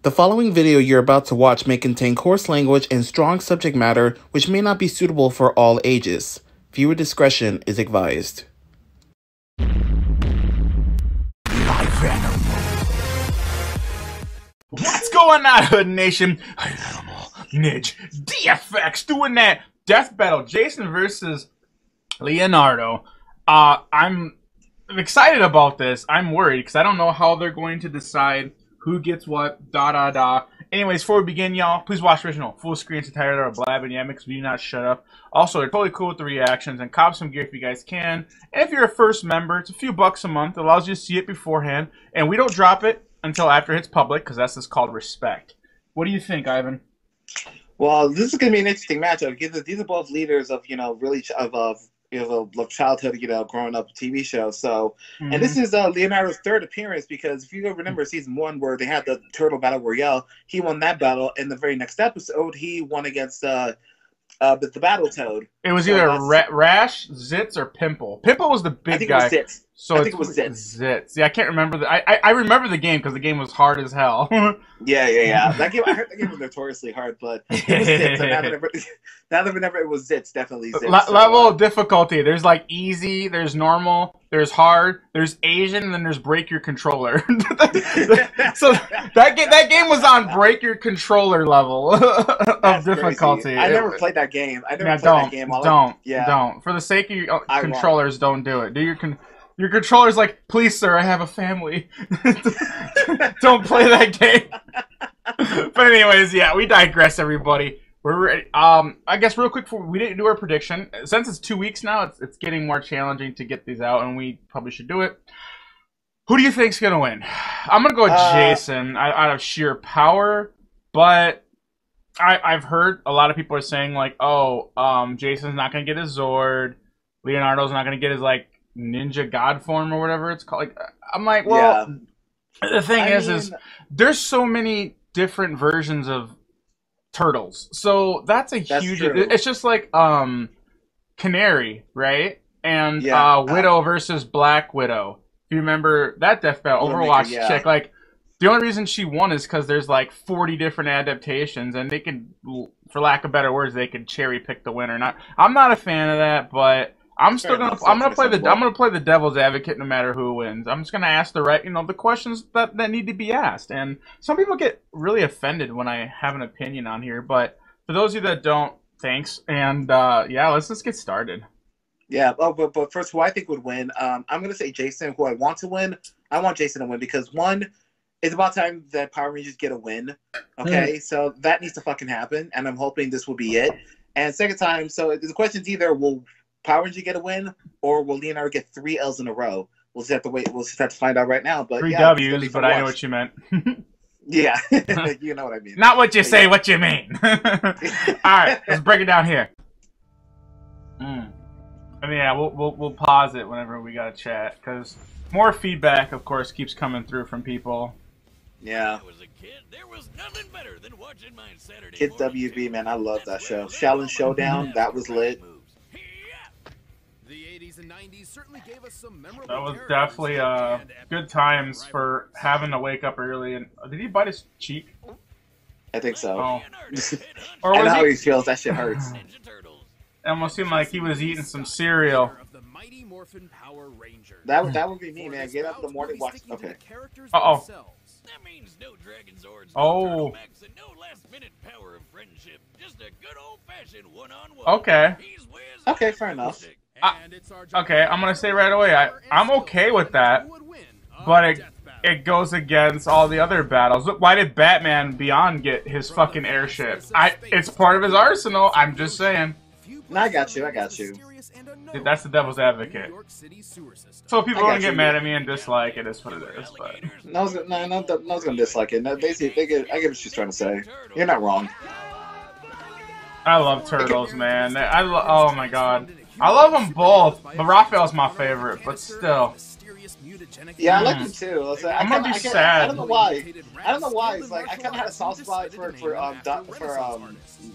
The following video you're about to watch may contain coarse language and strong subject matter which may not be suitable for all ages. Viewer discretion is advised. What's going on, Hood Nation? Ivanimal, NidgeDFX doing that death battle. Jason versus Leonardo. I'm excited about this. I'm worried because I don't know how they're going to decide who gets what, Anyways, before we begin, y'all, please watch the original. Full screen to tired of blabbing yamming, we do not shut up. Also, they're totally cool with the reactions, and cop some gear if you guys can. And if you're a first member, it's a few bucks a month. It allows you to see it beforehand. And we don't drop it until after it's public, because that's just called respect. What do you think, Ivan? Well, this is going to be an interesting matchup. These are both leaders of, really of childhood, growing up TV show. So, and this is Leonardo's third appearance, because if you remember season 1 where they had the Turtle Battle Royale, he won that battle. In the very next episode, he won against the Battle Toad. It was either Rash, Zitz, or Pimple. Pimple was the big guy. It was Zitz. So I think it was Zitz. Yeah, I can't remember. I remember the game because the game was hard as hell. Yeah. That game, I heard that game was notoriously hard, but it was Zitz. Now that whenever it was Zitz, definitely Zitz. Level of difficulty. There's like easy, there's normal, there's hard, there's Asian, and then there's break your controller. So that game was on break your controller level of difficulty. Crazy. I never played that game. Don't. For the sake of your controllers, don't do it. Do your controller's like, please, sir, I have a family. Don't play that game. But anyways, yeah, we digress, everybody. We're ready. I guess real quick, we didn't do our prediction. Since it's 2 weeks now, it's getting more challenging to get these out, and we probably should do it. Who do you think's gonna win? I'm gonna go with Jason out of sheer power, but I've heard a lot of people are saying like, oh, Jason's not gonna get his Zord, Leonardo's not gonna get his like ninja god form or whatever it's called. Like, I'm like, well, the thing is there's so many different versions of turtles, so that's huge. It's just like Canary, right? And Widow versus Black Widow. If you remember that death battle, Overwatch chick, like the only reason she won is because there's like 40 different adaptations, and they could, for lack of better words, they could cherry pick the winner. I'm not a fan of that, but I'm gonna play the devil's advocate no matter who wins. I'm just gonna ask the questions that need to be asked. And some people get really offended when I have an opinion on here, but for those of you that don't, thanks. And let's just get started. Yeah. Oh, but first, who I think would win? I'm gonna say Jason. Who I want to win? I want Jason to win because one, it's about time that Power Rangers get a win. Okay, so that needs to fucking happen, and I'm hoping this will be it. And second time, so the question's either will Power Ranger get a win, or will Leonardo get 3 L's in a row? We'll just have to wait. We'll just have to find out right now. But 3 W's, but I know what you meant. Yeah, you know what I mean. Not what you say, what you mean. All right, let's break it down here. And yeah, we'll pause it whenever we got to chat because more feedback, of course, keeps coming through from people. Yeah. There was nothing better than watching my Saturday Kid WB, man, I love that show. Shaolin Showdown, that was lit. The 80s and 90s certainly gave us some memorable. That was definitely good times for having to wake up early. And did he bite his cheek? I think so. Oh. Or I know how he feels. That shit hurts. It almost seemed like he was eating some cereal. That would be me, man. Get up in the morning, watch. Okay. Uh-oh. That means no Dragon Zords, no Turtlemax, and no last-minute power of friendship. Just a good old-fashioned one-on-one. Okay. Okay, fair enough. Okay, I'm gonna say right away, I'm okay with that, but it goes against all the other battles. Look, why did Batman Beyond get his fucking airship? It's part of his arsenal. I'm just saying. No, I got you. Dude, that's the devil's advocate. So people don't get mad at me and dislike it. It's what it is. But no one's gonna dislike it. No, I get what she's trying to say. You're not wrong. I love turtles, man. Oh my god, I love them both. But Raphael's my favorite. But still. Yeah, I like him too. I'm gonna be sad. I don't know why. It's like I kind of had a soft spot for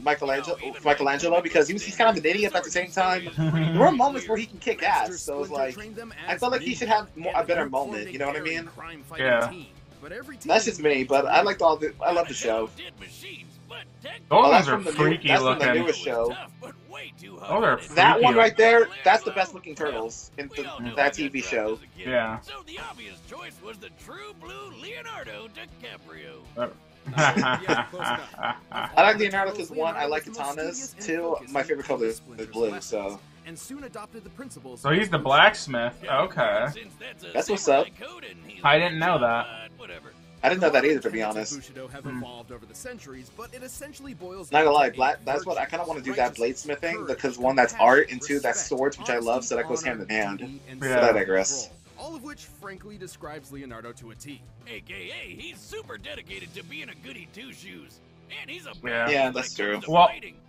Michelangelo because he's kind of an idiot at the same time. There were moments where he can kick ass, so it's like I felt like he should have a better moment. You know what I mean? Yeah. That's just me, but I liked all the. I love the show. Those that's ones are from the freaky that's looking. From the newest show. Those are freaky. That one right there, that's the best looking turtles in that TV show. Yeah. So the obvious choice was the true blue Leonardo DiCaprio. I like Leonardo because one, I like katanas. Two, my favorite color is blue. So. And soon adopted the principles. So he's the blacksmith. Okay. That's what's up. I didn't know that. I didn't know that either, to be honest. Bushido have evolved over the centuries, but it essentially boils Not gonna lie, down to that's what I kind of want to do, that bladesmithing, because one, that's art, and two, that's swords, which I love, so that goes hand in hand. But I digress. All of which, frankly, describes Leonardo to a T. AKA, he's super dedicated to being a goody two-shoes. And he's a yeah, that's true. Well,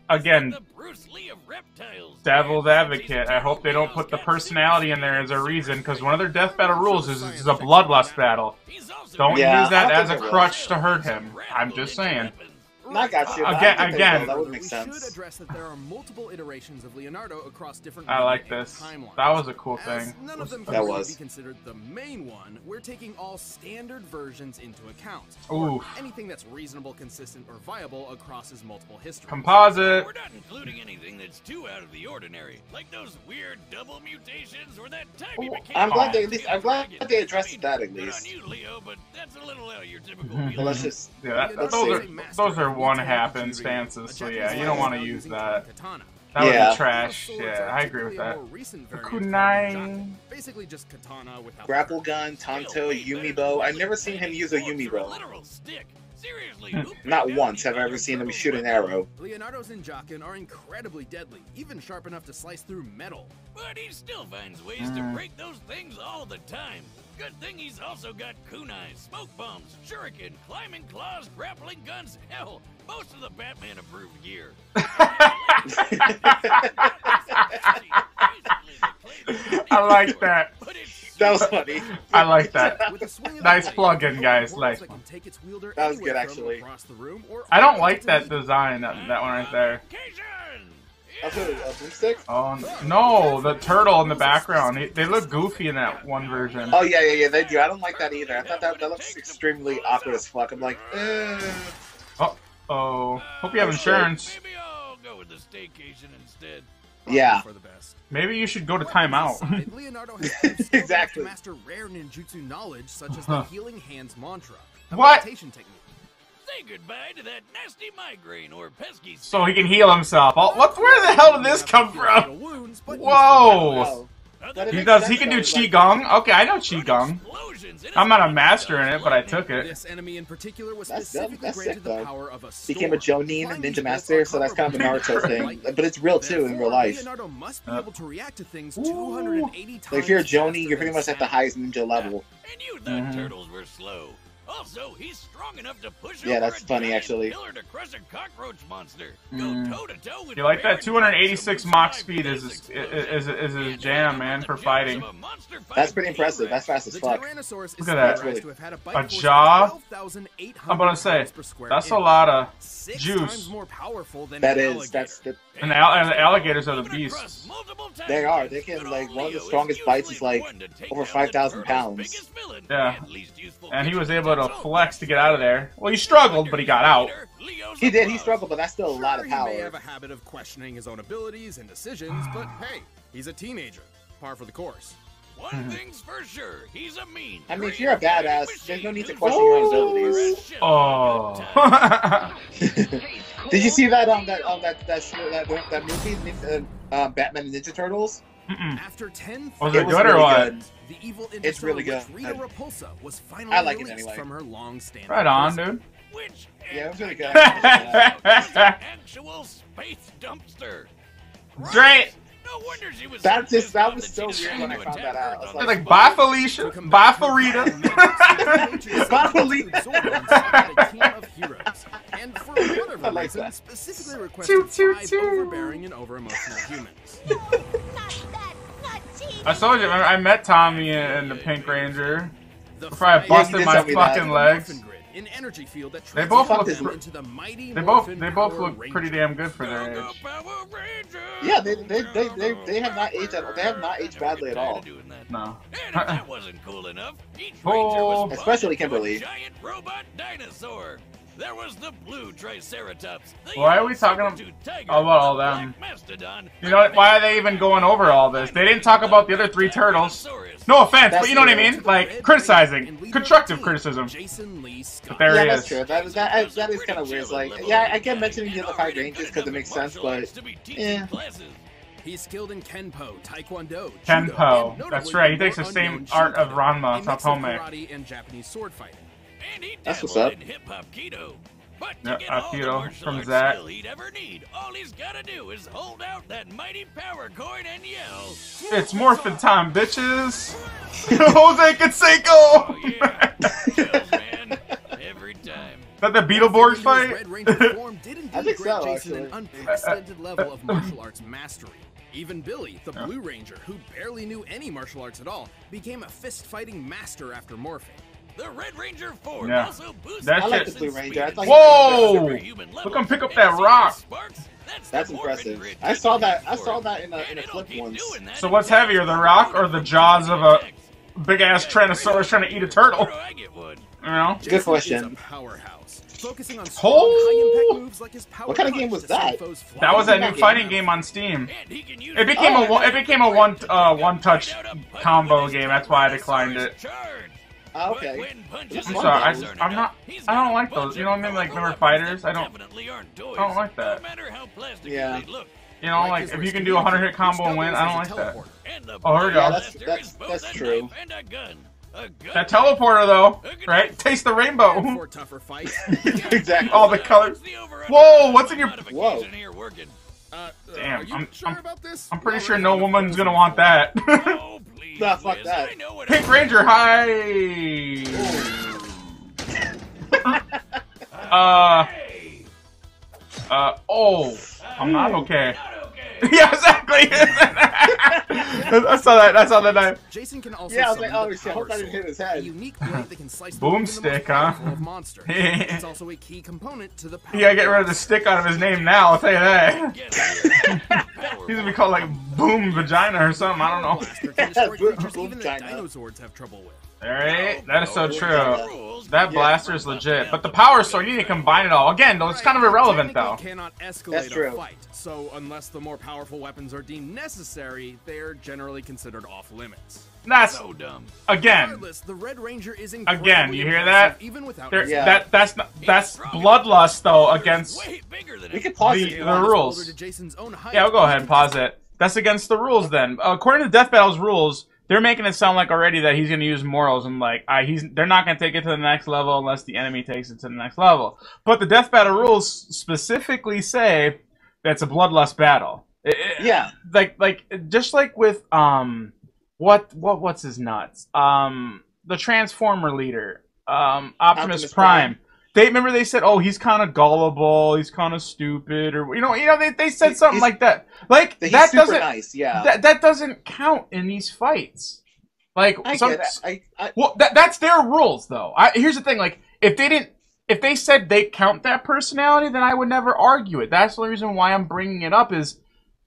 again, the Bruce Lee of reptiles. devil's advocate. I hope they don't put the personality in there as a reason, because one of their death battle rules is it's a bloodlust battle. Don't use that as a crutch to hurt him. I'm just saying. I got you. Again, that would make We sense. should address that there are multiple iterations of Leonardo across different I like this. timelines. That was a cool As thing. none of them can That really was. be considered the main one. We're taking all standard versions into account. Oof. Anything that's reasonable, consistent, or viable across his multiple histories. Composite. We're not including anything that's too out of the ordinary, like those weird double mutations or that time he became. I'm glad they addressed that at Good on least. you, Leo, but that's a little out of your typical Well, let's just. Yeah, Let's those are one-half instances, so yeah, you don't want to use that. That would be trash. Yeah, I agree with that. Kunai. Basically just katana without Grapple gun, Tanto, Yumi bow. I've never seen him use a Yumi bow. literal stick. Seriously, who Not picked once that have I ever seen him shoot an arrow. Leonardo's Ninjaken are incredibly deadly, even sharp enough to slice through metal. But he still finds ways to break those things all the time. Good thing he's also got kunai, smoke bombs, shuriken, climbing claws, grappling guns, hell, most of the Batman-approved gear. I like that. That was funny. I like that. With a swing of Nice the blade, plug-in, guys. it Nice can one. take its wielder That was anywhere good, from actually. across the room or I don't like that design, that one right there. That's a broomstick? Oh no, the turtle in the background. They look goofy in that one version. Oh, yeah, they do. I don't like that either. I thought that looks extremely awkward as fuck. I'm like, Oh, hope you have insurance. Maybe I'll go with the staycation instead. yeah. for the best. Maybe you should go to timeout. Aside, Leonardo has used Exactly. to master rare ninjutsu knowledge such as the healing hands mantra, a What? meditation technique. Say goodbye to that nasty migraine or pesky. So he can heal himself. Oh, where the hell did this come from? Wounds, but Whoa! Oh. But it He makes does. sense, He can do though, like- qigong. Okay, I know qigong. I'm not a master in it, but I took it. This enemy in particular was That's specifically sick, granted the though. power of a Became a storm. Jonin Flying ninja these master, bolts so that's kind of a are Naruto thing. lightning. But it's real too in real life. Leonardo must be able to react to things 280 times. Like if you're a Jonin, faster you're pretty than much at the sound. highest ninja level. And you thought turtles were slow. Also, he's strong enough to push Yeah, over that's a funny, giant actually. pillar to crush a cockroach monster. Go toe to toe with You like that? Baron 286 Zemo. Mach speed is his jam, man, for fighting. That's pretty impressive. That's fast as The fuck. Tyrannosaurus Look is at that. theorized to have had a bite A force of jaw? 12,800 I'm gonna say, pounds per square that's a inch. lot of 6 juice. times more powerful than That an is. alligator. That's the. And the alligators are the beasts. They are. They can, like, one of the strongest bites is, like, over 5,000 pounds. Yeah. And he was able to flex to get out of there. Well, he struggled, but he got out. He did. He struggled, but that's still a lot of Sure, he may power. have a habit of questioning his own abilities and decisions, but hey, he's a teenager. Par for the course. One thing's for sure, he's a mean. I mean, if you're a badass, there's no need to question your own abilities. Oh. Did you see that that movie, Batman and Ninja Turtles? After 10 Was It it was good or really what? good. the evil It's really Interstellar good. Rita Repulsa was finally I like it released anyway. from her long-standing Right on, prison. dude. Which Yeah, it was really good. actual space dumpster. Great. No wonder she was. That so just- pissed that off was she so didn't weird when I have found to that out. I was attack like, her Like, bye, Felicia. To combat Bye, her Farida. nature's Zordon started a team of heroes, and for whatever I like reason, that. specifically requested Toot, toot, 5 toot. overbearing and over-emotional humans. I told you, I met Tommy and the Pink Ranger. The Before I five- busted did my tell me that. fucking legs. Morphin Grid an energy field that They both transforms look them into the mighty They Morphin both Power look pretty Rangers. damn good for their age. Yeah, they have not aged at all. They have not aged badly at all. No. And if that wasn't cool enough, each Oh. ranger was Especially bonded to a Kimberly. giant robot dinosaur. There was the blue Triceratops. The Why are we talking saber-toothed tiger, about all the them? black mastodon, You know what? Why are they even going over all this? They didn't talk about the other 3 turtles. No offense, but you know what I mean? Like, criticizing. Constructive criticism. Jason Lee Scott. But there Yeah, he that's is. true. That is kind of weird. Like, yeah, I get mentioning the other 5 Rangers because it makes sense, but yeah. He's skilled in Kenpo, Taekwondo, Kenpo. Judo, and That's notably right. He takes the more same unknown art of Shinto, Ranma a mix of Satome. karate and Japanese sword fighting. And he That's what's dabbled up. in hip-hop keto. But Yeah, to get all the Aikido martial from arts Zach. skill he'd ever need, all he's gotta do is hold out that mighty power coin and yell. It's morphin' time, bitches! Jose Canseco! Oh yeah, kills, man. Every time. Is that the Beetleborgs His fight? Red Ranger form did I indeed think grant so, Jason an actually. unprecedented level of martial arts mastery. Even Billy, the Blue Ranger, who barely knew any martial arts at all, became a fist-fighting master after morphing. The Red Ranger form Yeah. also boosts That I like shit- the Blue Ranger. I thought Whoa! superhuman Look level. him pick up And that see rock. those sparks? That's the impressive. Morphin Grid I saw that. I Transform saw form. that in And a it'll clip keep once. doing that So what's until heavier, it's the rock or the jaws of a big-ass Tyrannosaurus trying to eat a turtle? Where do I get one? You know? Good Jason question. is a powerhouse, focusing on strong, high-impact moves like his power What kind of punch game was to send that? foes flying. That was that That new game. fighting game on Steam. And he can use It became Oh. a one-touch combo game. That's why I declined it. Oh, okay. I'm sorry, I don't like those. You know what I mean? Like, remember fighters? I don't like that. Yeah. You know, like, if you can do a 100-hit combo and win, I don't like that. Oh, here we Yeah, go. that's true. That teleporter, though, right? Taste the rainbow. For tougher fights. Exactly. All the colors. Whoa, what's in your... Whoa. Damn, are you I'm- sure about this? I'm pretty sure no woman's gonna want that. Oh, please. Nah, fuck Liz, that. I know what Pink Ranger, hi! Oh, I'm not okay. Yeah, exactly. I saw that. I saw that knife. Jason can also Yeah, I was like, summon oh the shit, I hope I Power didn't hit his Sword, head. a unique blade that can slice Boomstick, the huh? of monsters. It's also a key component to the power. You gotta get rid of the stick out of his name now, I'll tell you that. He's gonna be called like Boom Vagina or something, I don't know. Blaster can destroy Boom creatures even the China. dinosaurs have trouble with. Alright, that is so true. That blaster is legit. But the power sword, you need to combine it all. Again, though, it's kind of irrelevant, though. Technically cannot escalate That's true. a fight, so unless the more powerful weapons are deemed necessary, they're generally considered off limits. That's, So dumb. again, Regardless, the Red Ranger is Again, incredibly you hear impressive, that? even without there, his Yeah. that's bloodlust, though, against... Way bigger than We him. could pause The- it. the Boulder rules. to Jason's own height. Yeah, we'll go ahead and pause it. That's against the rules, then. According to Death Battle's rules, they're making it sound like already that he's going to use morals, and like they're not going to take it to the next level unless the enemy takes it to the next level. But the Death Battle rules specifically say that it's a bloodlust battle. Yeah. Like just like with what's his nuts? The Transformer leader, Optimus Prime. They said, oh, he's kind of gullible, he's kind of stupid, or they said something like that. Like He's that super doesn't nice, yeah. that doesn't count in these fights. Like I get it. well, that's their rules, though. Here's the thing: like if they said they count that personality, then I would never argue it. That's the only reason why I'm bringing it up is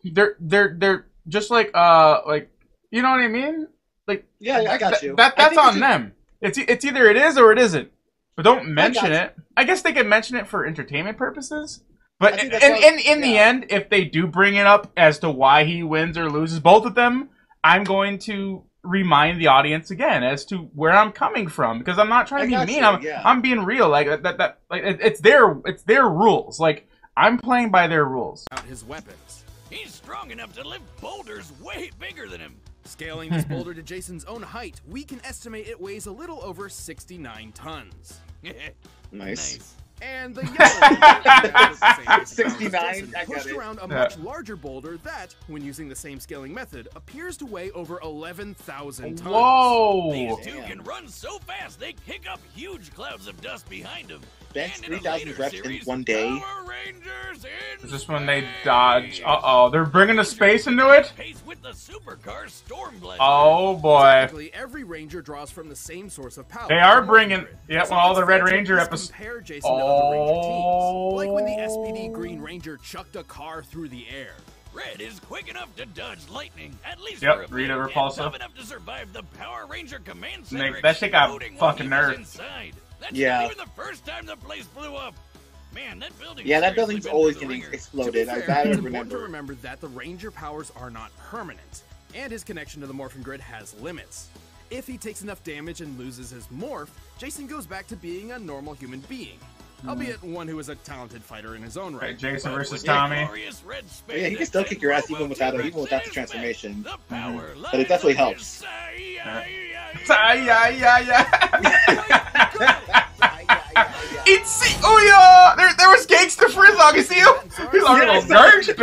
they're just like you know what I mean? Like Yeah, I got you. That's I think on them. It's either it is or it isn't. But don't mention you. it. I guess they can mention it for entertainment purposes. But I think in that's the yeah. end, if they do bring it up as to why he wins or loses, both of them, I'm going to remind the audience again as to where I'm coming from, because I'm not trying to be got mean. you, yeah. I'm being real. Like that. Like it's their rules. Like I'm playing by their rules. Out his weapons. He's strong enough to lift boulders way bigger than him. Scaling this boulder to Jason's own height, we can estimate it weighs a little over 69 tons. Nice. And the yellow 69, I got pushed it. around a much larger boulder that, when using the same scaling method, appears to weigh over 11,000 tons. Whoa! These two Damn. can run so fast they kick up huge clouds of dust behind them. Bench And in a 3,000 later reps in series, one day. Power Rangers in Is this when they space. dodge? Uh-oh, they're bringing the space into it? Pace with the supercar Stormblaster. Oh boy. Technically, every Ranger draws from the same source of power. They are bringing, yep, So all the it's Red fair to Ranger just episodes. compare Jason to other Ranger teams. Like when the SPD Green Ranger chucked a car through the air. Red is quick enough to dodge lightning, at least Yep, for a Rita bit, and Repulsa. tough enough to survive the Power Ranger Command Center. Nick, that shit got exploding while fucking he was nerfed. inside. That's Yeah. not even the first time the place blew up. Man, that building. Yeah, that seriously building's been always through the getting ringer. To be exploded. fair, I it's important to remember. remember that the Ranger powers are not permanent, and his connection to the Morphin Grid has limits. If he takes enough damage and loses his morph, Jason goes back to being a normal human being, albeit one who is a talented fighter in his own Okay, right. Jason But versus with Tommy. that glorious red Yeah, he can spandex still kick your ass and even without T-Rex the is back. transformation. The power But it definitely helps. Itzy Ouya! There was Gangsta Frizzog, you see him? He's like a little gangster.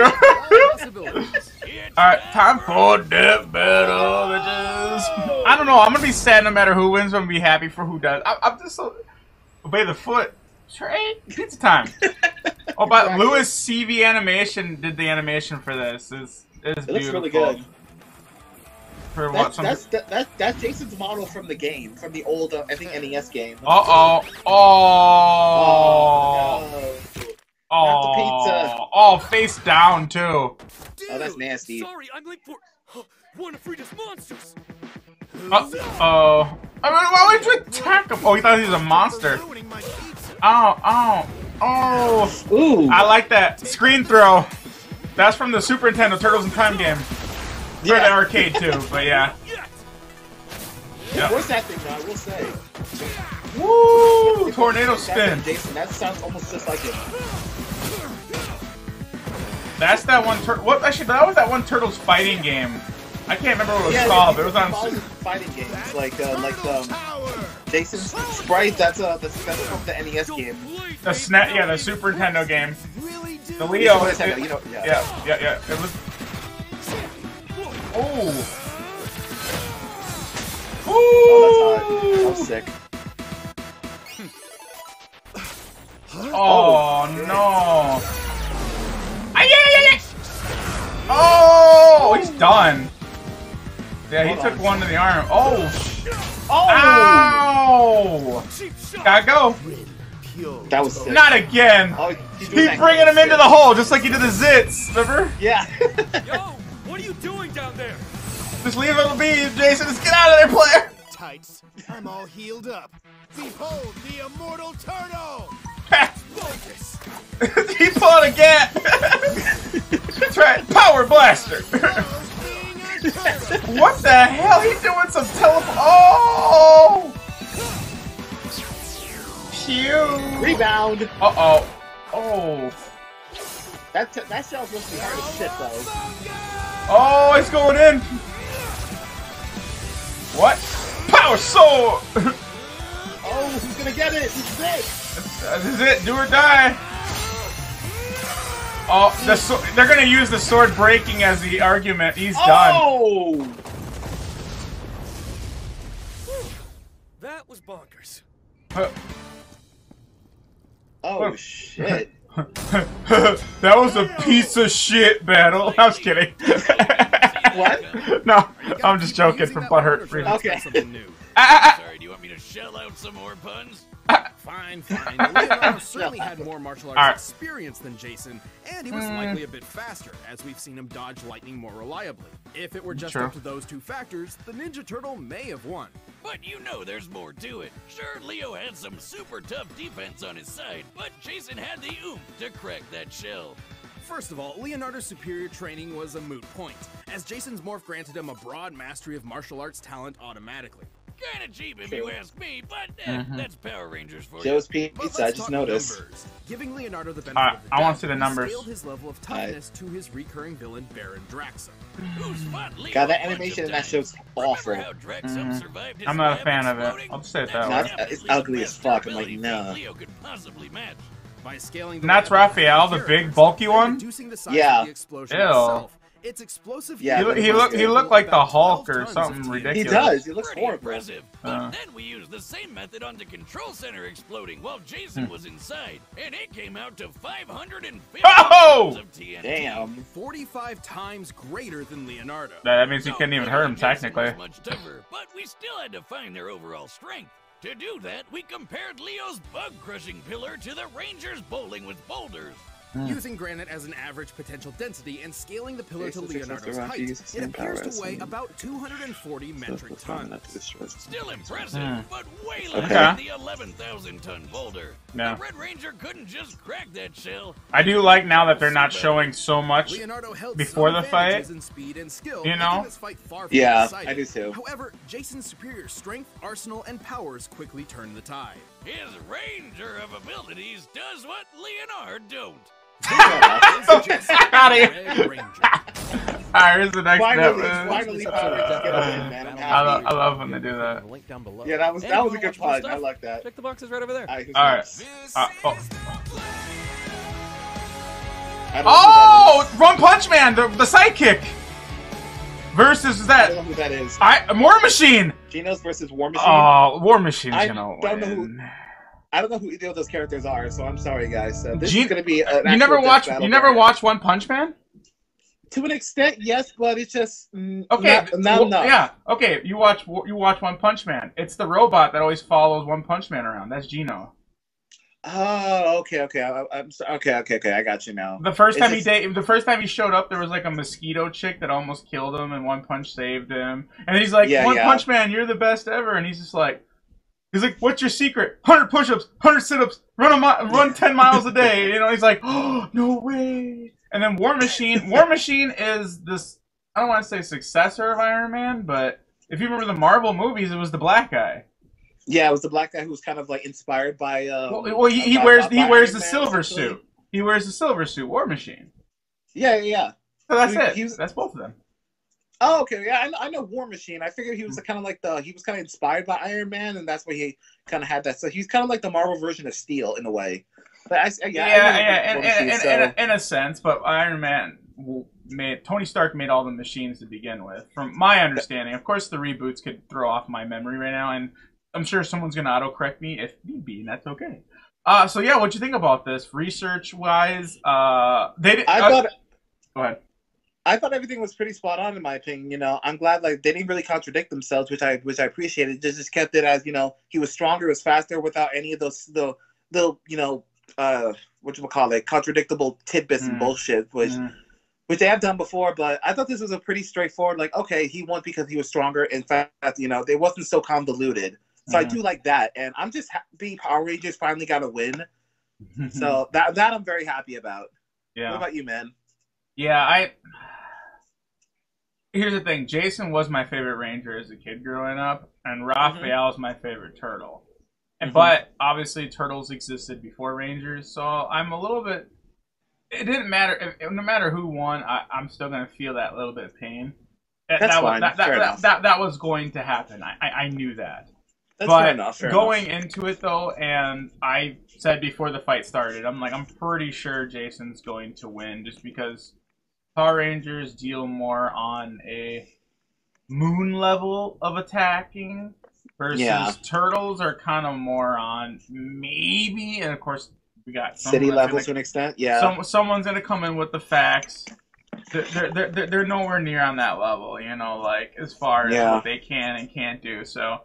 Possibilities. Alright, time for death battle, bitches. I don't know, I'm gonna be sad no matter who wins, but I'm gonna be happy for who does. I'm just so... Obey the foot. Trey, pizza time. Oh, but Exactly. Lewis CV Animation did the animation for this. It's It looks beautiful. really good. For what? That's Jason's model from the game, from the old, I think, NES game. Uh-oh. Oh. No. Oh. Not the pizza. Oh, face down, too. Oh, that's nasty. Sorry, I'm late for one of Frida's monsters. Uh-oh. I mean, why would you attack him? Oh, he thought he was a monster. Ruining my pizza. Oh. Ooh. I like that. Screen throw. That's from the Super Nintendo Turtles in Time game. For the arcade, too, but yeah. Good voice acting, though, I will say. Woo! Tornado spin. Jason, that sounds almost just like him. That's that one what actually that was that one Turtles fighting game. I can't remember what it was called, but it was on fighting games like Jason's Sprite. That's from the NES game. the SNES, yeah, the Super Nintendo game. Really do. The Leo, Super Nintendo, you know, yeah. It was. Oh. Oh, that's hot. That was sick. Oh no. Ay. Oh, he's done. Yeah, he took one to the arm. Oh. Ow. Gotta go. That was sick. Not again. Oh, He's bringing him into the hole just like he did the Zits. Remember? Yeah. Yo, what are you doing down there? Just leave it be, Jason. Just get out of there, player. Tights, I'm all healed up. Behold the immortal turtle! He pulled a gat. That's right. Power blaster. What the hell? He's doing some teleport. Oh! Phew. Rebound. Uh-oh. Oh. That shell's supposed to be hard as shit, though. Oh, it's going in. What? Power sword. Oh, who's gonna get it? This is it. This is it. Do or die. Oh, they're gonna use the sword breaking as the argument. He's done. Oh! That was bonkers. Oh, shit. That was a piece of shit battle. I was kidding. What? No, I'm just joking from butthurt. Okay. Sorry, do you want me to shell out some more puns? Fine. Leonardo certainly had more martial arts Alright. experience than Jason, and he was likely a bit faster, as we've seen him dodge lightning more reliably. If it were just True. up to those two factors, the Ninja Turtle may have won. But you know there's more to it. Sure, Leo had some super tough defense on his side, but Jason had the oomph to crack that shell. First of all, Leonardo's superior training was a moot point, as Jason's morph granted him a broad mastery of martial arts talent automatically. Kinda cheap if you ask me, but that's Power Rangers for Joe's But pizza, I let's just talk noticed. numbers. Giving Leonardo the benefit Alright, of the I wanna doubt, see the he numbers. scaled his level of toughness to his recurring villain, Baron Draxa. you. Who spot Leo God, that a bunch animation of in that times? show's awful. Remember how Drax survived his I'm not a lab fan of it. exploding? I'll just say it That's that way. definitely It's ugly the as best fuck. I'm like, ability nah. Leo could possibly match. By scaling the And that's lab Raphael, the big, characters bulky and one? reducing the size Yeah. of the explosion Ew. itself, Its explosive Yeah, he looked like the Hulk or something ridiculous. He does. He looks Pretty horrible. impressive. But then we used the same method on the control center exploding while Jason was inside, and it came out to 550 tons of TNT. Damn. 45 times greater than Leonardo. That means he couldn't even hurt him technically. Was much tougher, but we still had to find their overall strength. To do that, we compared Leo's bug-crushing pillar to the Ranger's bowling with boulders. Using granite as an average potential density and scaling the pillar to Jason's Leonardo's around to height, use the it same appears power to weigh about 240 metric tons. Still impressive, but way less Okay. than the 11,000-ton boulder. Yeah. The Red Ranger couldn't just crack that shell. I do like now that they're not showing so much Leonardo held before some the fight. advantages in speed and skill, You know? making this fight far from Yeah, exciting. I do too. However, Jason's superior strength, arsenal, and powers quickly turned the tide. His Ranger of abilities does what Leonardo don't. Out of here. Red Ranger. Alright, here's the next Finally, step. finally, Power Rangers get a win, man. I'm I happy. love when they do that. Link down below. Yeah, that was And a if you good wanna watch more pun. I stuff, like that. Check the boxes right over there. Alright. Oh, One Punch Man, the sidekick. Versus I don't know that. who that is. War Machine. Genos versus War Machine. Oh, War Machine's I gonna don't know win. I don't know who either of those characters are, so I'm sorry, guys. This Gene- is going to be an You never actual watch. death You battle never there. watch One Punch Man? To an extent, yes, but it's just Okay. not enough. Yeah. Okay. You watch One Punch Man. It's the robot that always follows One Punch Man around. That's Geno. Oh, okay. I'm sorry. Okay. I got you now. The first time It's the first time he showed up, there was like a mosquito chick that almost killed him, and One Punch saved him. And he's like, Yeah, One yeah. Punch Man, you're the best ever. And he's just like, what's your secret? 100 push-ups, 100 sit-ups, run 10 miles a day. You know, he's like, oh, no way. And then War Machine is this, I don't want to say successor of Iron Man, but if you remember the Marvel movies, it was the black guy. Yeah, it was the black guy who was kind of like inspired by. He by wears Iron the Man, silver essentially. suit. He wears the silver suit, War Machine. Yeah. So that's He- it. he was- That's both of them. Oh, okay. Yeah, I know War Machine. I figured he was kind of inspired by Iron Man, and that's why he kind of had that. So he's kind of like the Marvel version of Steel in a way. But I know War Machine, so- in a sense, but Iron Man Tony Stark made all the machines to begin with, from my understanding. Of course, the reboots could throw off my memory right now, and I'm sure someone's gonna autocorrect me if need be, and that's okay. So yeah, what'd you think about this? Research-wise, they did. Go ahead. I thought everything was pretty spot on in my opinion. You know, I'm glad like they didn't really contradict themselves, which I appreciated. They just kept it as, you know, he was stronger, was faster, without any of those the you know whatchamacallit, contradictable tidbits and bullshit, which they have done before. But I thought this was a pretty straightforward, like, okay, he won because he was stronger. In fact, you know, it wasn't so convoluted. So I do like that, and I'm just happy Power Rangers finally got a win. So that I'm very happy about. Yeah. What about you, man? Yeah, here's the thing. Jason was my favorite Ranger as a kid growing up, and Raphael is my favorite Turtle. But obviously, Turtles existed before Rangers, so I'm a little bit. It didn't matter. No matter who won, I'm still gonna feel that little bit of pain. That's fine. Fair enough. That was going to happen. I knew that. That's but fair enough. going into it though, and I said before the fight started, I'm pretty sure Jason's going to win, just because Power Rangers deal more on a moon level of attacking versus Turtles are kind of more on maybe, and of course we got city levels to an extent. Yeah, someone's gonna come in with the facts. They're nowhere near on that level, you know, like as far as what they can and can't do. So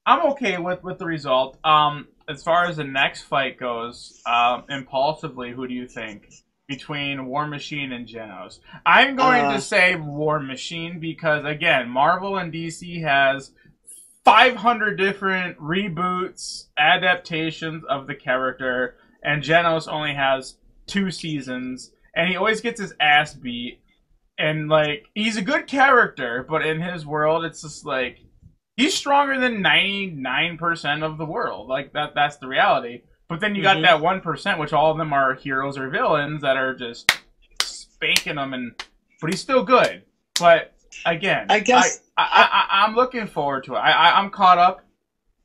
I'm okay with the result. As far as the next fight goes, impulsively, who do you think between War Machine and Genos? I'm going to say War Machine because, again, Marvel and DC has 500 different reboots, adaptations of the character, and Genos only has 2 seasons, and he always gets his ass beat. And, like, he's a good character, but in his world, it's just like, he's stronger than 99% of the world. Like, that's the reality. But then you got that 1%, which all of them are heroes or villains that are just spanking them, but he's still good. But again, I guess I'm looking forward to it. I'm caught up.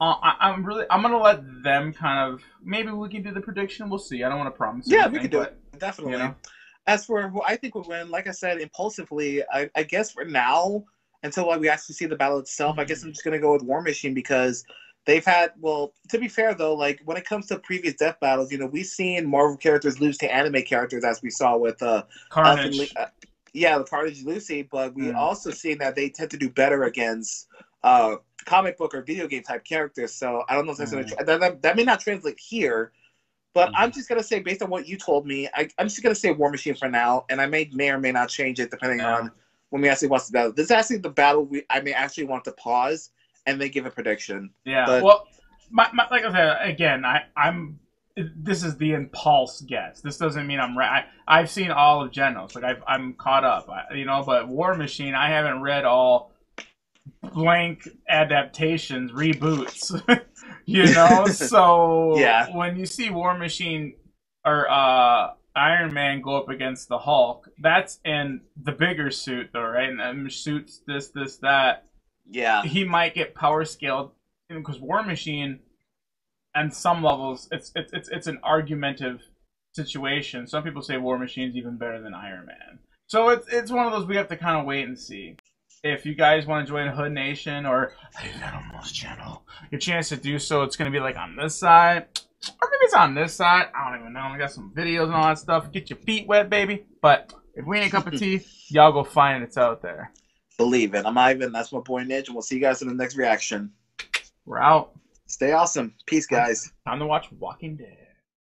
I'm gonna let them kind of. Maybe we can do the prediction. We'll see. I don't want to promise. Yeah, we can do it definitely. You know? As for who I think would win, like I said, impulsively, I guess for now, until we actually see the battle itself, I guess I'm just gonna go with War Machine because they've had. Well, to be fair though, like when it comes to previous death battles, we've seen Marvel characters lose to anime characters, as we saw with Carnage. Yeah, the Carnage Lucy, but we also seen that they tend to do better against comic book or video game type characters. So I don't know if that's that may not translate here. But I'm just gonna say, based on what you told me, I'm just gonna say War Machine for now, and I may or may not change it depending on when we actually watch the battle. This is actually the battle I may actually want to pause and then give a prediction. Yeah. But, well, like I said again, I'm. This is the impulse guess. This doesn't mean I'm right. I've seen all of Genos. Like I'm caught up. But War Machine, I haven't read all blank adaptations, reboots. So yeah. When you see War Machine or Iron Man go up against the Hulk, that's in the bigger suit though, right? And suits this, that. Yeah. He might get power scaled because War Machine, on some levels, it's an argumentative situation. Some people say War Machine's even better than Iron Man. So it's one of those we have to kind of wait and see. If you guys want to join Hood Nation or Ivanimal's channel, your chance to do so, it's going to be like on this side. Or maybe it's on this side. I don't even know. I got some videos and all that stuff. Get your feet wet, baby. But if we ain't a cup of tea, y'all go find it. It's out there. Believe it. I'm Ivan. That's my boy Nidge. And we'll see you guys in the next reaction. We're out. Stay awesome. Peace, guys. Time to watch Walking Dead.